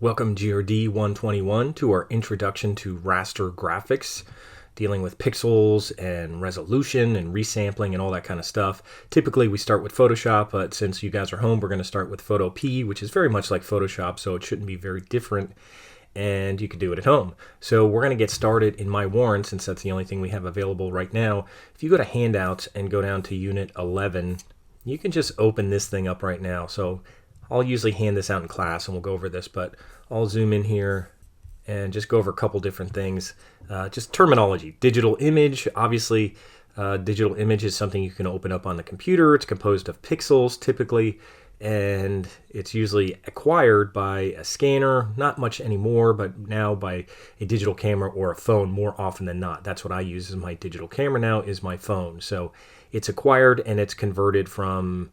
Welcome GRD 121 to our introduction to raster graphics, dealing with pixels and resolution and resampling and all that kind of stuff. Typically we start with Photoshop, but since you guys are home, we're going to start with Photopea, which is very much like Photoshop, so it shouldn't be very different, and you can do it at home. So we're going to get started in my Warren, since that's the only thing we have available right now. If you go to Handouts and go down to Unit 11, you can just open this thing up right now. So I'll usually hand this out in class and we'll go over this, but I'll zoom in here and just go over a couple different things. Just terminology. Digital image, obviously, digital image is something you can open up on the computer. It's composed of pixels typically, and it's usually acquired by a scanner, not much anymore, but now by a digital camera or a phone more often than not. That's what I use as my digital camera now, is my phone. So it's acquired and it's converted from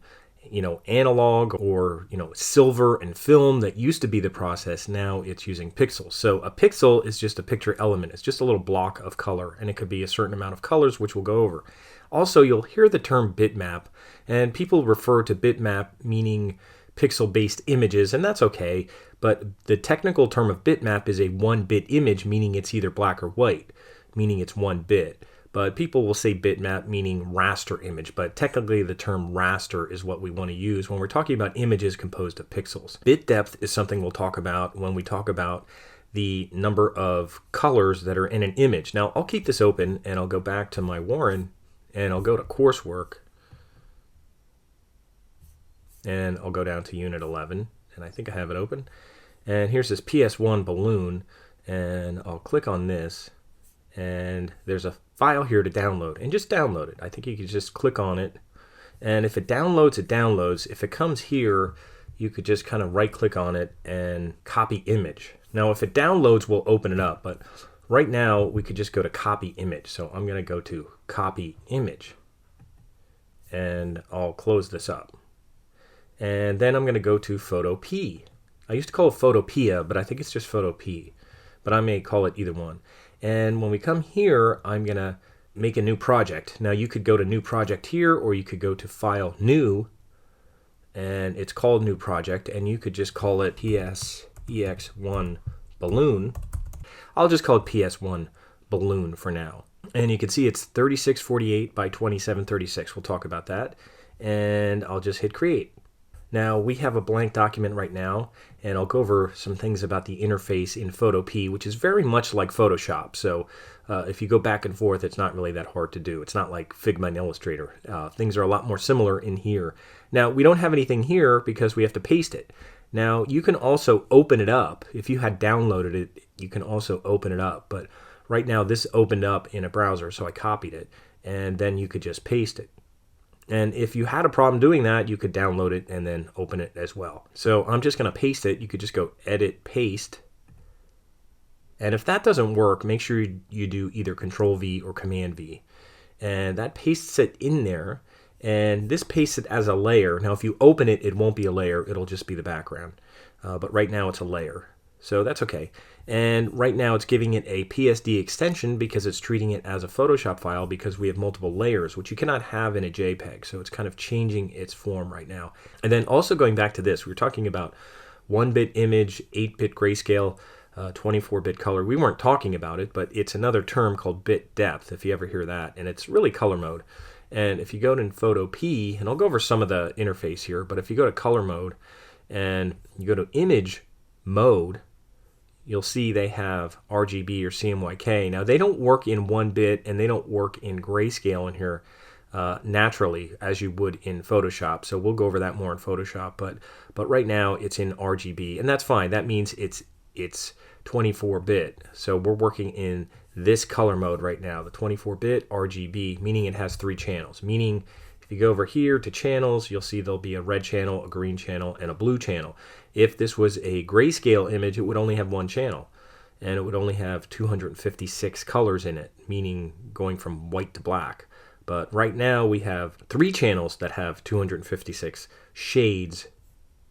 analog or, silver and film. That used to be the process. Now it's using pixels. So a pixel is just a picture element. It's just a little block of color, and it could be a certain amount of colors, which we'll go over. Also, you'll hear the term bitmap, and people refer to bitmap meaning pixel-based images, and that's okay. But the technical term of bitmap is a 1-bit image, meaning it's either black or white, meaning it's 1 bit. But people will say bitmap meaning raster image, but technically the term raster is what we want to use when we're talking about images composed of pixels. Bit depth is something we'll talk about when we talk about the number of colors that are in an image. Now, I'll keep this open and I'll go back to my Warren and I'll go to coursework and I'll go down to Unit 11, and I think I have it open. And here's this PS1 balloon, and I'll click on this, and there's a file here to download, and just download it. I think you could just click on it, and if it downloads, it downloads. If it comes here, you could just kind of right click on it and copy image. Now if it downloads, we'll open it up, but right now we could just go to copy image. So I'm going to go to copy image, and I'll close this up, and then I'm going to go to Photopea. I used to call it Photopea, but I think it's just Photopea, but I may call it either one. And when we come here, I'm going to make a new project. Now you could go to new project here, or you could go to file new, and it's called new project, and you could just call it PSEX1 balloon. I'll just call it PS1 balloon for now. And you can see it's 3648 by 2736. We'll talk about that. And I'll just hit create. Now we have a blank document right now, and I'll go over some things about the interface in Photopea, which is very much like Photoshop. So if you go back and forth, it's not really that hard to do. It's not like Figma and Illustrator. Things are a lot more similar in here. Now we don't have anything here because we have to paste it. Now you can also open it up. If you had downloaded it, you can also open it up. But right now this opened up in a browser, so I copied it, and then you could just paste it. And if you had a problem doing that, you could download it and then open it as well. So I'm just going to paste it. You could just go edit, paste. And if that doesn't work, make sure you do either Control V or Command V. And that pastes it in there. And this pastes it as a layer. Now if you open it, it won't be a layer. It'll just be the background. But right now it's a layer. So that's okay. And right now it's giving it a PSD extension because it's treating it as a Photoshop file, because we have multiple layers, which you cannot have in a JPEG. So it's kind of changing its form right now. And then also going back to this, we were talking about 1-bit image, 8-bit grayscale, 24-bit color. We weren't talking about it, but it's another term called bit depth, if you ever hear that. And it's really color mode. And if you go to Photopea, and I'll go over some of the interface here, but if you go to color mode and you go to image mode, you'll see they have RGB or CMYK. Now they don't work in 1-bit and they don't work in grayscale in here naturally as you would in Photoshop. So we'll go over that more in Photoshop, but right now it's in RGB, and that's fine. That means it's 24-bit. So we're working in this color mode right now, the 24-bit RGB, meaning it has 3 channels. Meaning if you go over here to channels, you'll see there'll be a red channel, a green channel, and a blue channel. If this was a grayscale image, it would only have 1 channel, and it would only have 256 colors in it, meaning going from white to black. But right now we have 3 channels that have 256 shades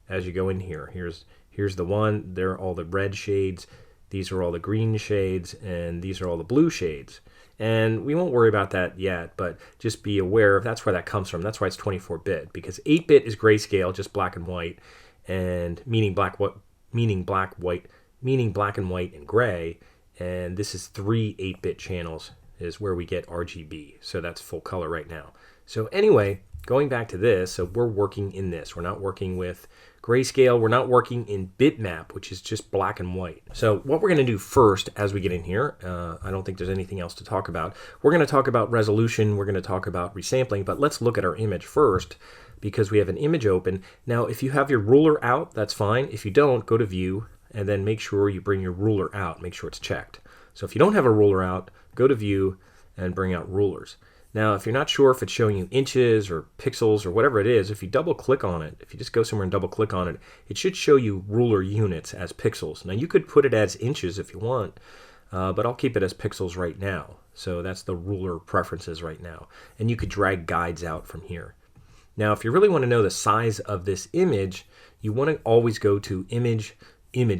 as you go in here. Here's the one. There are all the red shades. These are all the green shades, and these are all the blue shades. And we won't worry about that yet, but just be aware that's where that comes from. That's why it's 24-bit, because 8-bit is grayscale, just black and white, and meaning black, meaning black, white, meaning black and white and gray, and this is 3 8-bit channels is where we get RGB. So that's full color right now. So anyway, going back to this, so we're working in this. We're not working with grayscale. We're not working in bitmap, which is just black and white. So what we're going to do first as we get in here, I don't think there's anything else to talk about. We're going to talk about resolution. We're going to talk about resampling, but let's look at our image first because we have an image open. Now, if you have your ruler out, that's fine. If you don't, go to view and then make sure you bring your ruler out. Make sure it's checked. So if you don't have a ruler out, go to view and bring out rulers. Now, if you're not sure if it's showing you inches or pixels or whatever it is, if you double click on it, if you just go somewhere and double click on it, it should show you ruler units as pixels. Now, you could put it as inches if you want, but I'll keep it as pixels right now. So that's the ruler preferences right now. And you could drag guides out from here. Now, if you really want to know the size of this image, you want to always go to image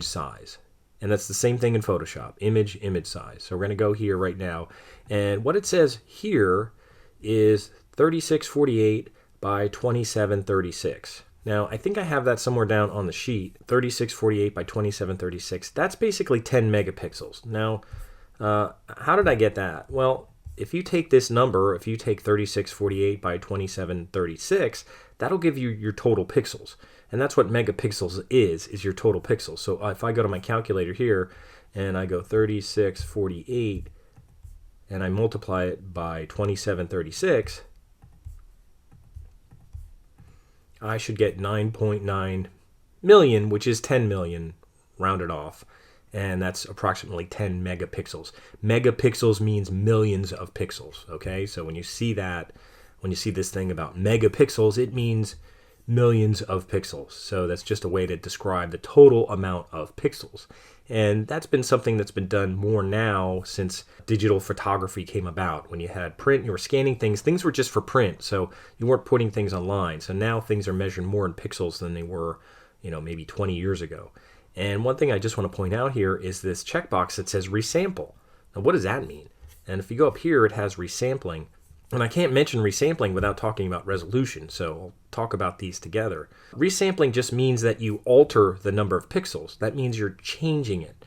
size. And that's the same thing in Photoshop, image size. So we're going to go here right now. And what it says here is 3648 by 2736. Now, I think I have that somewhere down on the sheet, 3648 by 2736. That's basically 10 megapixels. Now, how did I get that? Well, if you take this number, if you take 3648 by 2736, that'll give you your total pixels. And that's what megapixels is your total pixels. So if I go to my calculator here and I go 3648 and I multiply it by 2736, I should get 9.9 million, which is 10 million rounded off. And that's approximately 10 megapixels. Megapixels means millions of pixels, okay? So when you see that, when you see this thing about megapixels, it means millions of pixels. So that's just a way to describe the total amount of pixels. And that's been something that's been done more now since digital photography came about. When you had print, you were scanning things were just for print, so you weren't putting things online. So now things are measured more in pixels than they were, maybe 20 years ago. And one thing I just want to point out here is this checkbox that says resample. Now, what does that mean? And if you go up here, it has resampling. And I can't mention resampling without talking about resolution, so I'll talk about these together. Resampling just means that you alter the number of pixels. That means you're changing it.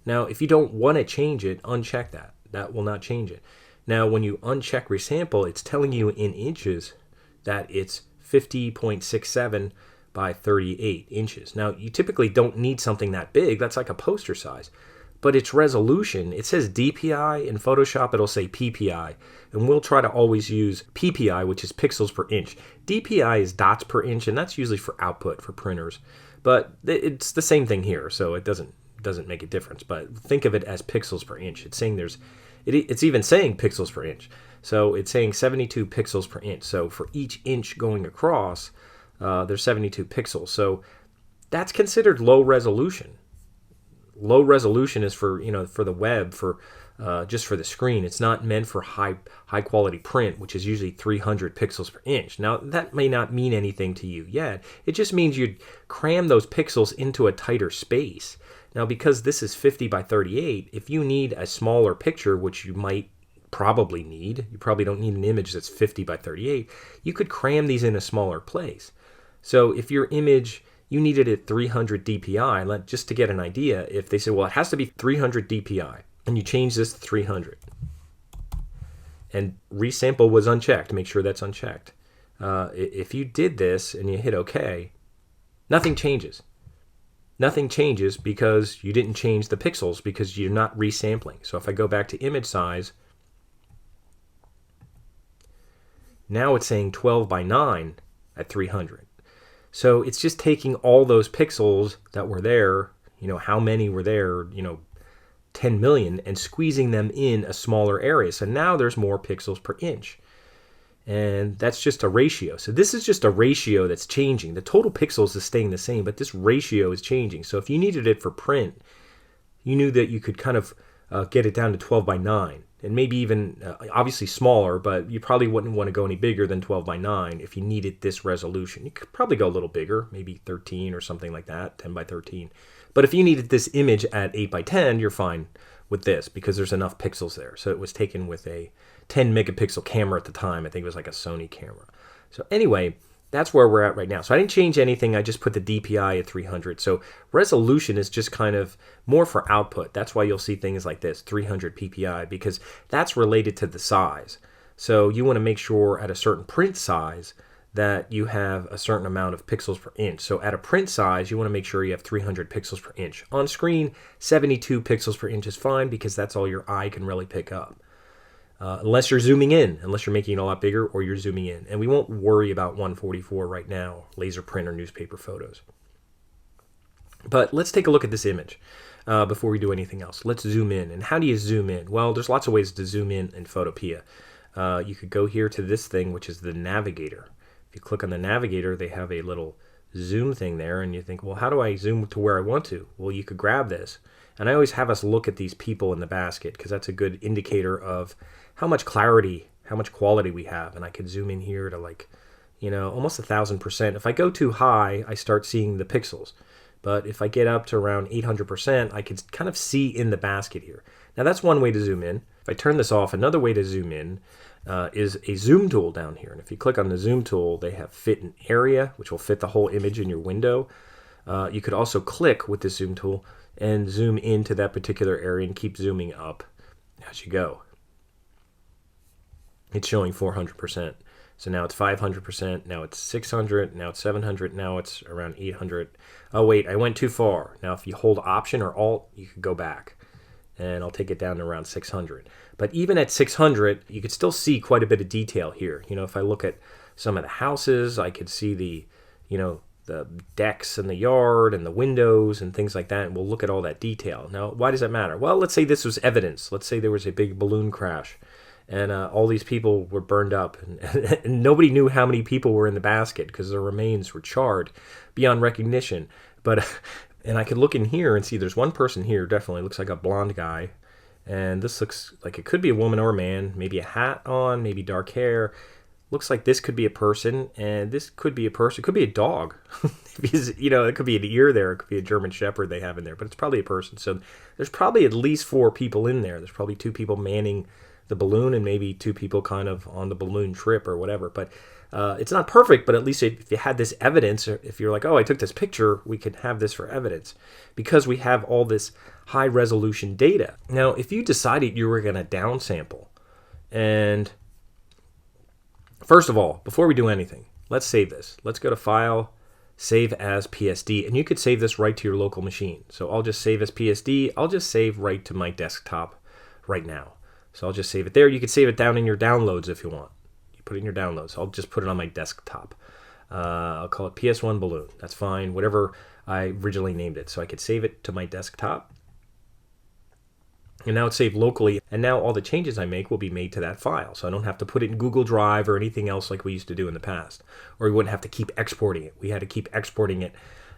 Now, if you don't want to change it, uncheck that. That will not change it. Now, when you uncheck resample, it's telling you in inches that it's 50.67 by 38 inches. Now, you typically don't need something that big. That's like a poster size. But its resolution, it says DPI. In Photoshop, it'll say PPI. And we'll try to always use PPI, which is pixels per inch. DPI is dots per inch, and that's usually for output for printers. But it's the same thing here, so it doesn't make a difference. But think of it as pixels per inch. It's saying it's even saying pixels per inch. So it's saying 72 pixels per inch. So for each inch going across, there's 72 pixels. So that's considered low resolution. Low resolution is for for the web, for just for the screen. It's not meant for high quality print, which is usually 300 pixels per inch. Now that may not mean anything to you yet. It just means you'd cram those pixels into a tighter space. Now, because this is 50 by 38, if you need a smaller picture, which you might probably need, you probably don't need an image that's 50 by 38, you could cram these in a smaller place. So if your image, you needed it 300 DPI, just to get an idea, if they say, well, it has to be 300 DPI, and you change this to 300, and resample was unchecked, make sure that's unchecked. If you did this and you hit OK, nothing changes. Nothing changes because you didn't change the pixels because you're not resampling. So if I go back to image size, now it's saying 12 by 9 at 300. So it's just taking all those pixels that were there, how many were there, 10 million, and squeezing them in a smaller area. So now there's more pixels per inch. And that's just a ratio. So this is just a ratio that's changing. The total pixels is staying the same, but this ratio is changing. So if you needed it for print, you knew that you could kind of get it down to 12 by 9. And maybe even, obviously smaller, but you probably wouldn't want to go any bigger than 12 by 9 if you needed this resolution. You could probably go a little bigger, maybe 13 or something like that, 10 by 13. But if you needed this image at 8 by 10, you're fine with this because there's enough pixels there. So it was taken with a 10 megapixel camera at the time. I think it was like a Sony camera. So anyway, that's where we're at right now. So I didn't change anything. I just put the DPI at 300. So resolution is just kind of more for output. That's why you'll see things like this, 300 PPI, because that's related to the size. So you want to make sure at a certain print size that you have a certain amount of pixels per inch. So at a print size, you want to make sure you have 300 pixels per inch. On screen, 72 pixels per inch is fine because that's all your eye can really pick up. Unless you're zooming in, unless you're making it a lot bigger or you're zooming in. And we won't worry about 144 right now, laser print or newspaper photos. But let's take a look at this image before we do anything else. Let's zoom in. And how do you zoom in? Well, there's lots of ways to zoom in Photopea. You could go here to this thing, which is the navigator. If you click on the navigator, they have a little zoom thing there, and you think, well, how do I zoom to where I want to? Well, you could grab this. And I always have us look at these people in the basket because that's a good indicator of how much clarity, how much quality we have. And I could zoom in here to like, almost 1,000%. If I go too high, I start seeing the pixels. But if I get up to around 800%, I can kind of see in the basket here. Now that's one way to zoom in. If I turn this off, another way to zoom in is a zoom tool down here. And if you click on the zoom tool, they have fit in area, which will fit the whole image in your window. You could also click with the zoom tool and zoom into that particular area and keep zooming up as you go. It's showing 400%. So now it's 500%, now it's 600, now it's 700, now it's around 800. Oh wait, I went too far. Now if you hold Option or Alt, you could go back. And I'll take it down to around 600. But even at 600, you could still see quite a bit of detail here. If I look at some of the houses, I could see the decks and the yard and the windows and thing like that, and we'll look at all that detail. Now, why does that matter? Well, let's say this was evidence. Let's say there was a big balloon crash, and all these people were burned up, and nobody knew how many people were in the basket because their remains were charred beyond recognition. But and I could look in here and see there's one person here, definitely looks like a blonde guy, and this looks like it could be a woman or a man, maybe a hat on, maybe dark hair. Looks like this could be a person, and this could be a person. It could be a dog. It could be an ear there. It could be a German Shepherd they have in there, but it's probably a person. So there's probably at least 4 people in there. There's probably 2 people manning the balloon and maybe 2 people kind of on the balloon trip or whatever. But it's not perfect, but at least if you had this evidence, or if you're like, oh, I took this picture, we could have this for evidence because we have all this high resolution data. Now, if you decided you were going to downsample, and first of all, before we do anything, let's save this. Let's go to File, Save as PSD, and you could save this right to your local machine. So I'll just save as PSD. I'll just save right to my desktop right now. So I'll just save it there. You could save it down in your downloads if you want. You put it in your downloads. I'll just put it on my desktop. I'll call it PS1 Balloon. That's fine. Whatever I originally named it. So I could save it to my desktop. And now it's saved locally, and now all the changes I make will be made to that file. So I don't have to put it in Google Drive or anything else like we used to do in the past. Or we wouldn't have to keep exporting it. We had to keep exporting it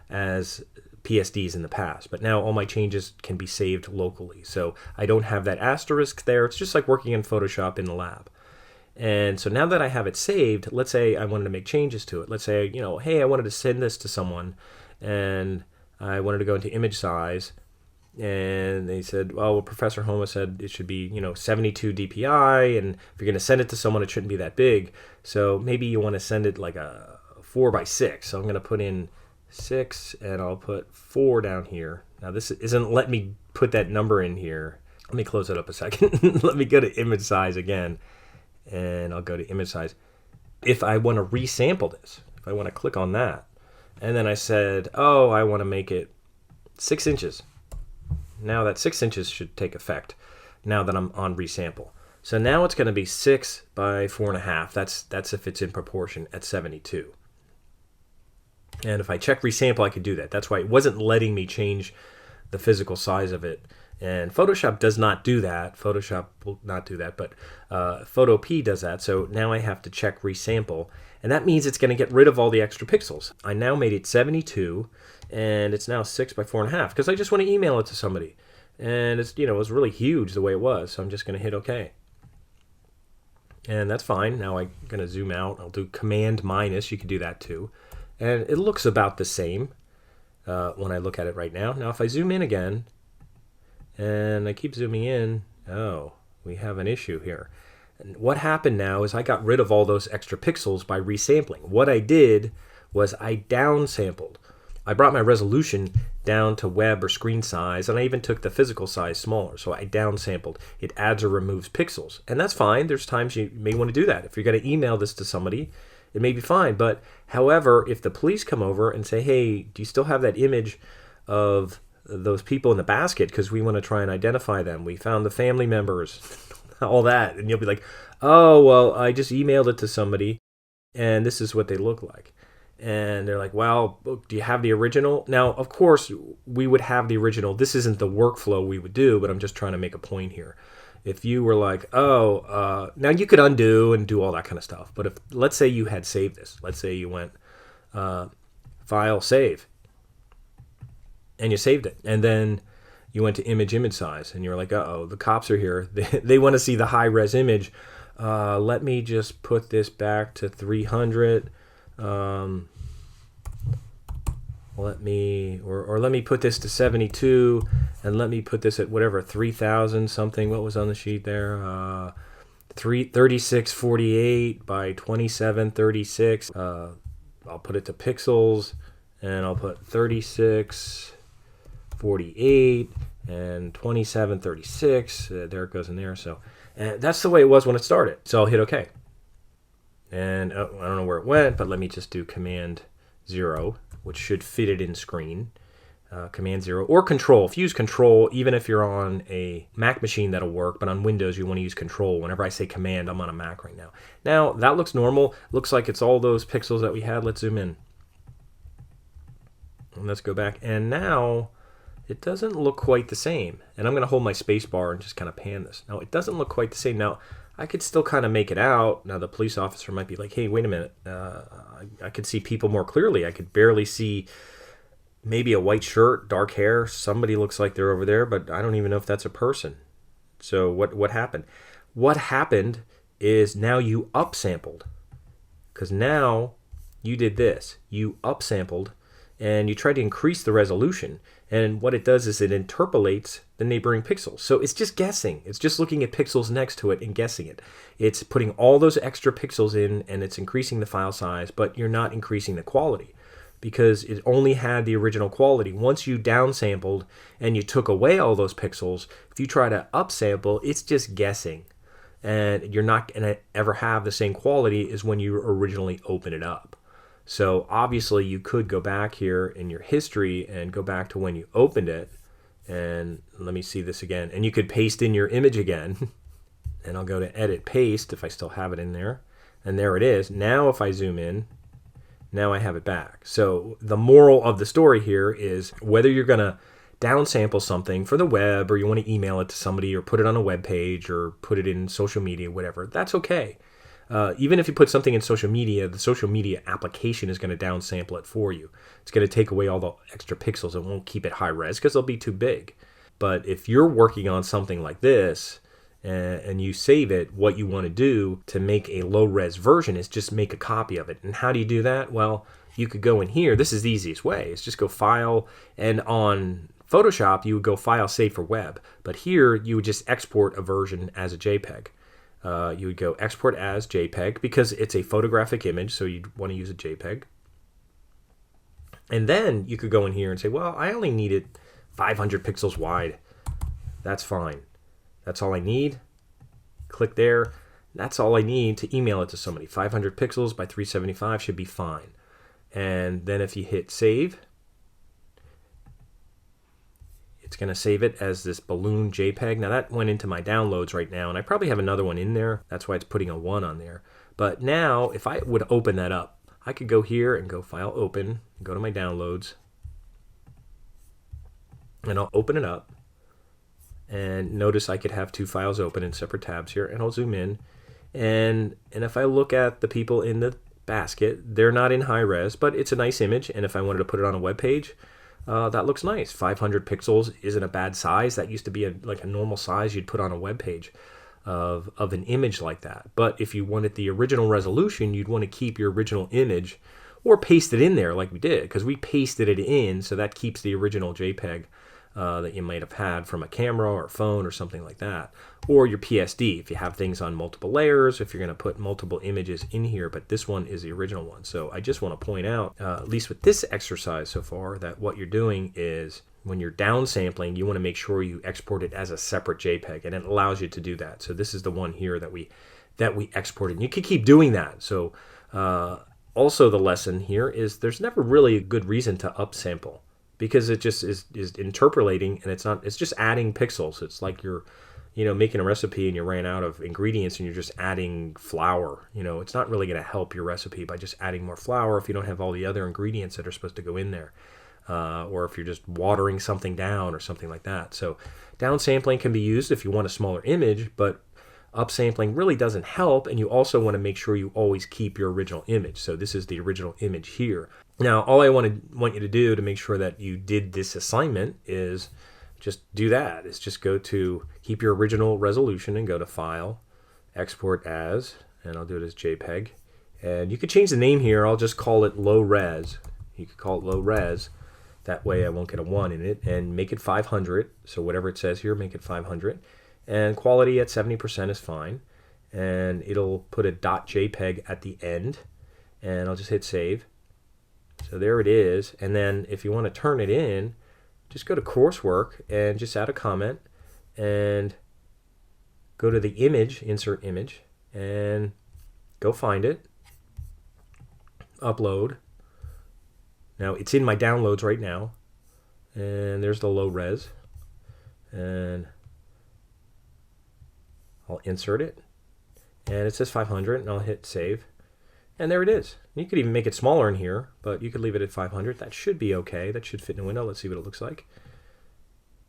as PSDs in the past. But now all my changes can be saved locally. So I don't have that asterisk there. It's just like working in Photoshop in the lab. And so now that I have it saved, let's say I wanted to make changes to it. Let's say, hey, I wanted to send this to someone, and I wanted to go into image size. And they said, well, Professor Homa said it should be, 72 DPI, and if you're going to send it to someone, it shouldn't be that big. So maybe you want to send it like a 4x6. So I'm going to put in 6, and I'll put 4 down here. Now this isn't letting me put that number in here. Let me close it up a second. Let me go to image size again, and I'll go to image size. If I want to resample this, if I want to click on that, and then I said, oh, I want to make it 6 inches. Now that 6 inches should take effect now that I'm on resample. So now it's going to be 6 by 4.5. That's if it's in proportion at 72. And if I check resample, I could do that. That's why it wasn't letting me change the physical size of it. And Photoshop does not do that. Photoshop will not do that, but Photopea does that. So now I have to check resample. And that means it's going to get rid of all the extra pixels. I now made it 72, and it's now 6 by 4.5 because I just want to email it to somebody. And it's, it was really huge the way it was. So I'm just going to hit OK. And that's fine. Now I'm going to zoom out. I'll do Command minus. You can do that too. And it looks about the same when I look at it right now. Now if I zoom in again, and I keep zooming in, oh, we have an issue here. What happened now is I got rid of all those extra pixels by resampling. What I did was I downsampled. I brought my resolution down to web or screen size, and I even took the physical size smaller. So I downsampled. It adds or removes pixels, and that's fine. There's times you may want to do that. If you're going to email this to somebody, it may be fine. But however, if the police come over and say, hey, do you still have that image of those people in the basket, because we want to try and identify them, we found the family members, all that, and you'll be like, oh, well, I just emailed it to somebody and this is what they look like. And they're like, well, do you have the original? Now, of course, we would have the original. This isn't the workflow we would do, but I'm just trying to make a point here. If you were like, oh, now you could undo and do all that kind of stuff. But if, let's say you had saved this. Let's say you went file, save, and you saved it. And then you went to image size, and you're like, uh-oh, the cops are here. They want to see the high-res image. Let me just put this back to 300. Let me put this to 72, and let me put this at whatever, 3000 something. What was on the sheet there? 3648 by 2736. I'll put it to pixels, and I'll put 3648 and 2736. There it goes in there. So, and that's the way it was when it started. So I'll hit OK. And I don't know where it went, but let me just do Command 0, which should fit it in screen. Command 0 or Control. If you use Control, even if you're on a Mac machine, that'll work. But on Windows, you want to use Control. Whenever I say Command, I'm on a Mac right now. Now, that looks normal. Looks like it's all those pixels that we had. Let's zoom in. And let's go back. And now, it doesn't look quite the same. And I'm going to hold my space bar and just kind of pan this. Now, it doesn't look quite the same. Now, I could still kind of make it out. Now, the police officer might be like, hey, wait a minute. I could see people more clearly. I could barely see maybe a white shirt, dark hair. Somebody looks like they're over there, but I don't even know if that's a person. So what happened? What happened is now you upsampled. Because now you did this. You upsampled, and you tried to increase the resolution. And what it does is it interpolates the neighboring pixels. So it's just guessing. It's just looking at pixels next to it and guessing it. It's putting all those extra pixels in, and it's increasing the file size, but you're not increasing the quality because it only had the original quality. Once you downsampled and you took away all those pixels, if you try to upsample, it's just guessing. And you're not going to ever have the same quality as when you originally open it up. So obviously you could go back here in your history and go back to when you opened it. And let me see this again. And you could paste in your image again. And I'll go to edit paste if I still have it in there. And there it is. Now if I zoom in, now I have it back. So the moral of the story here is whether you're going to downsample something for the web, or you want to email it to somebody, or put it on a web page, or put it in social media, whatever, that's okay. Even if you put something in social media, the social media application is going to downsample it for you. It's going to take away all the extra pixels. It won't keep it high res because they'll be too big. But if you're working on something like this and you save it, what you want to do to make a low res version is just make a copy of it. And how do you do that? Well, you could go in here. This is the easiest way. It's just go File, and on Photoshop, you would go File, Save for Web. But here, you would just export a version as a JPEG. You would go export as JPEG because it's a photographic image, so you'd want to use a JPEG. And then you could go in here and say, well, I only need it 500 pixels wide. That's fine. That's all I need. Click there. That's all I need to email it to somebody. 500 pixels by 375 should be fine. And then if you hit save, it's going to save it as this balloon JPEG. Now that went into my downloads right now, and I probably have another one in there. That's why it's putting a 1 on there. But now, if I would open that up, I could go here and go File, Open, and go to my downloads. And I'll open it up. And notice I could have two files open in separate tabs here. And I'll zoom in. And if I look at the people in the basket, they're not in high res, but it's a nice image. And if I wanted to put it on a web page, that looks nice. 500 pixels isn't a bad size. That used to be like a normal size you'd put on a web page of an image like that. But if you wanted the original resolution, you'd want to keep your original image or paste it in there like we did, because we pasted it in, so that keeps the original JPEG that you might have had from a camera or phone or something like that, or your PSD if you have things on multiple layers, if you're going to put multiple images in here, but this one is the original one. So I just want to point out, at least with this exercise so far, that what you're doing is when you're downsampling, you want to make sure you export it as a separate JPEG, and it allows you to do that. So this is the one here that we exported, and you can keep doing that. So also the lesson here is there's never really a good reason to upsample, because it just is interpolating, and it's just adding pixels. It's like you're making a recipe and you ran out of ingredients and you're just adding flour. It's not really going to help your recipe by just adding more flour if you don't have all the other ingredients that are supposed to go in there, or if you're just watering something down or something like that. So downsampling can be used if you want a smaller image, but upsampling really doesn't help, and you also want to make sure you always keep your original image. So this is the original image here. Now, all I want you to do to make sure that you did this assignment is just do that. Is just go to keep your original resolution and go to File, Export As, and I'll do it as JPEG. And you could change the name here. I'll just call it Low Res. You could call it Low Res. That way I won't get a 1 in it. And make it 500. So whatever it says here, make it 500. And quality at 70% is fine. And it'll put a .jpeg at the end. And I'll just hit Save. So there it is. And then if you want to turn it in, just go to Coursework and just add a comment and go to the image, Insert Image, and go find it. Upload. Now it's in my downloads right now. And there's the low res. And I'll insert it. And it says 500, and I'll hit Save. And there it is. You could even make it smaller in here, but you could leave it at 500. That should be okay. That should fit in a window. Let's see what it looks like.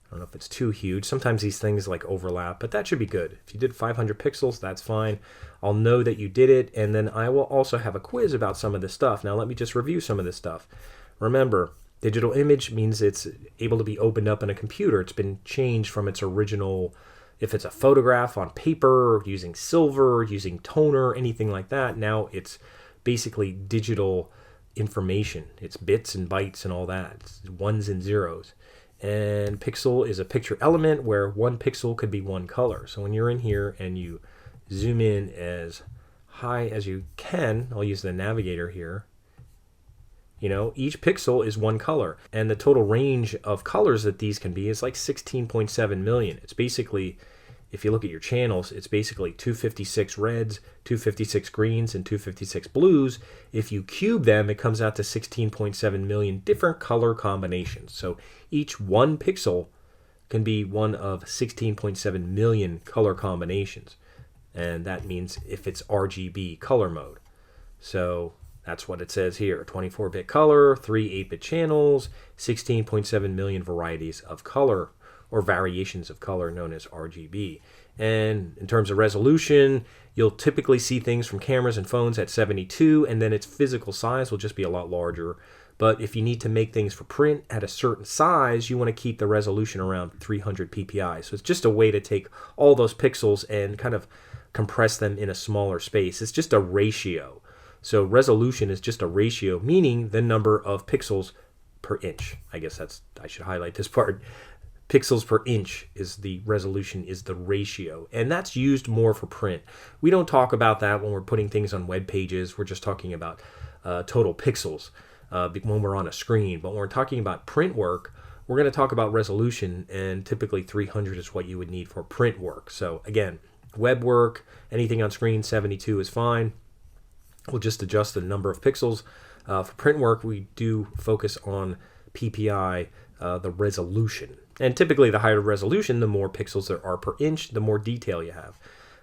I don't know if it's too huge. Sometimes these things like overlap, but that should be good. If you did 500 pixels, that's fine. I'll know that you did it, and then I will also have a quiz about some of this stuff. Now let me just review some of this stuff. Remember, digital image means it's able to be opened up in a computer. It's been changed from its original. If it's a photograph on paper, using silver, using toner, anything like that, now it's basically digital information. It's bits and bytes and all that. It's ones and zeros. And pixel is a picture element where one pixel could be one color. So when you're in here and you zoom in as high as you can, I'll use the navigator here, each pixel is one color. And the total range of colors that these can be is like 16.7 million. It's basically, if you look at your channels, it's basically 256 reds, 256 greens, and 256 blues. If you cube them, it comes out to 16.7 million different color combinations. So each one pixel can be one of 16.7 million color combinations. And that means if it's RGB color mode. So that's what it says here. 24-bit color, 3 8-bit channels, 16.7 million varieties of color, or variations of color known as RGB. And in terms of resolution, you'll typically see things from cameras and phones at 72, and then its physical size will just be a lot larger. But if you need to make things for print at a certain size, you want to keep the resolution around 300 ppi. So it's just a way to take all those pixels and kind of compress them in a smaller space. It's just a ratio. So resolution is just a ratio, meaning the number of pixels per inch. I guess I should highlight this part. Pixels per inch is the resolution, is the ratio. And that's used more for print. We don't talk about that when we're putting things on web pages. We're just talking about total pixels when we're on a screen. But when we're talking about print work, we're going to talk about resolution, and typically 300 is what you would need for print work. So again, web work, anything on screen, 72 is fine. We'll just adjust the number of pixels. For print work, we do focus on PPI, the resolution. And typically the higher resolution, the more pixels there are per inch, the more detail you have.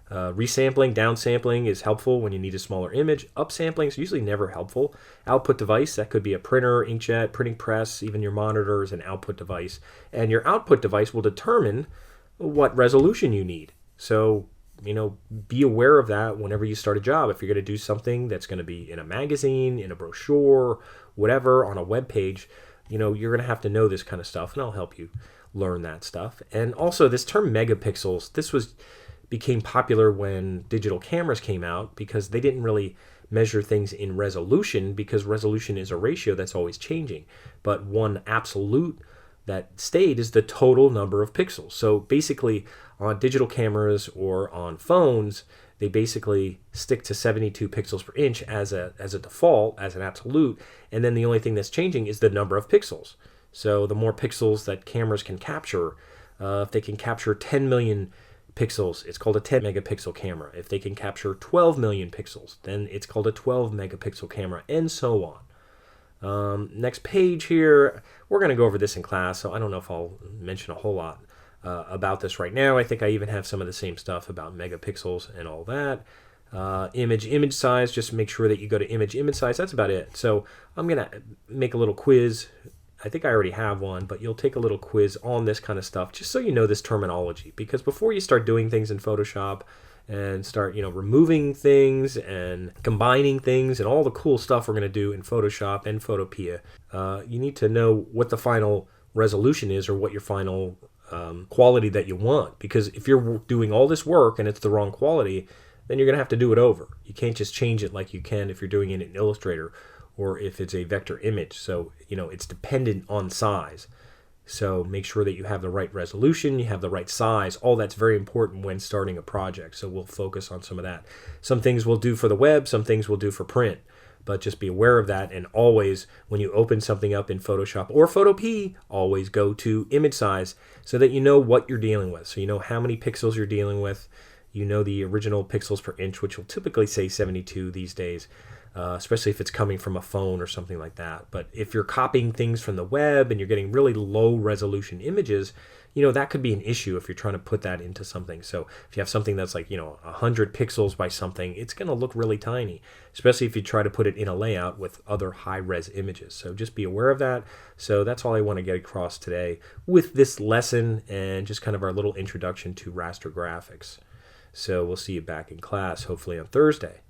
Resampling, downsampling is helpful when you need a smaller image. Upsampling is usually never helpful. Output device, that could be a printer, inkjet, printing press, even your monitor is an output device. And your output device will determine what resolution you need. So, be aware of that whenever you start a job. If you're going to do something that's going to be in a magazine, in a brochure, whatever, on a web page, you're going to have to know this kind of stuff, and I'll help you learn that stuff. And also this term megapixels, became popular when digital cameras came out, because they didn't really measure things in resolution, because resolution is a ratio that's always changing. But one absolute that stayed is the total number of pixels. So basically on digital cameras or on phones, they basically stick to 72 pixels per inch as a default, as an absolute, and then the only thing that's changing is the number of pixels. So the more pixels that cameras can capture, if they can capture 10 million pixels, it's called a 10 megapixel camera. If they can capture 12 million pixels, then it's called a 12 megapixel camera, and so on. Next page here, we're going to go over this in class, so I don't know if I'll mention a whole lot about this right now. I think I even have some of the same stuff about megapixels and all that. Image size, just make sure that you go to image size. That's about it. So I'm going to make a little quiz. I think I already have one, but you'll take a little quiz on this kind of stuff just so you know this terminology. Because before you start doing things in Photoshop and start, removing things and combining things and all the cool stuff we're going to do in Photoshop and Photopea, you need to know what the final resolution is or what your final quality that you want. Because if you're doing all this work and it's the wrong quality, then you're going to have to do it over. You can't just change it like you can if you're doing it in Illustrator or if it's a vector image. So, it's dependent on size. So make sure that you have the right resolution, you have the right size. All that's very important when starting a project. So we'll focus on some of that. Some things we'll do for the web, some things we'll do for print. But just be aware of that, and always, when you open something up in Photoshop or Photopea, always go to image size so that you know what you're dealing with. So you know how many pixels you're dealing with. You know the original pixels per inch, which will typically say 72 these days. Especially if it's coming from a phone or something like that. But if you're copying things from the web and you're getting really low resolution images, that could be an issue if you're trying to put that into something. So if you have something that's like, 100 pixels by something, it's going to look really tiny, especially if you try to put it in a layout with other high-res images. So just be aware of that. So that's all I want to get across today with this lesson and just kind of our little introduction to raster graphics. So we'll see you back in class, hopefully on Thursday.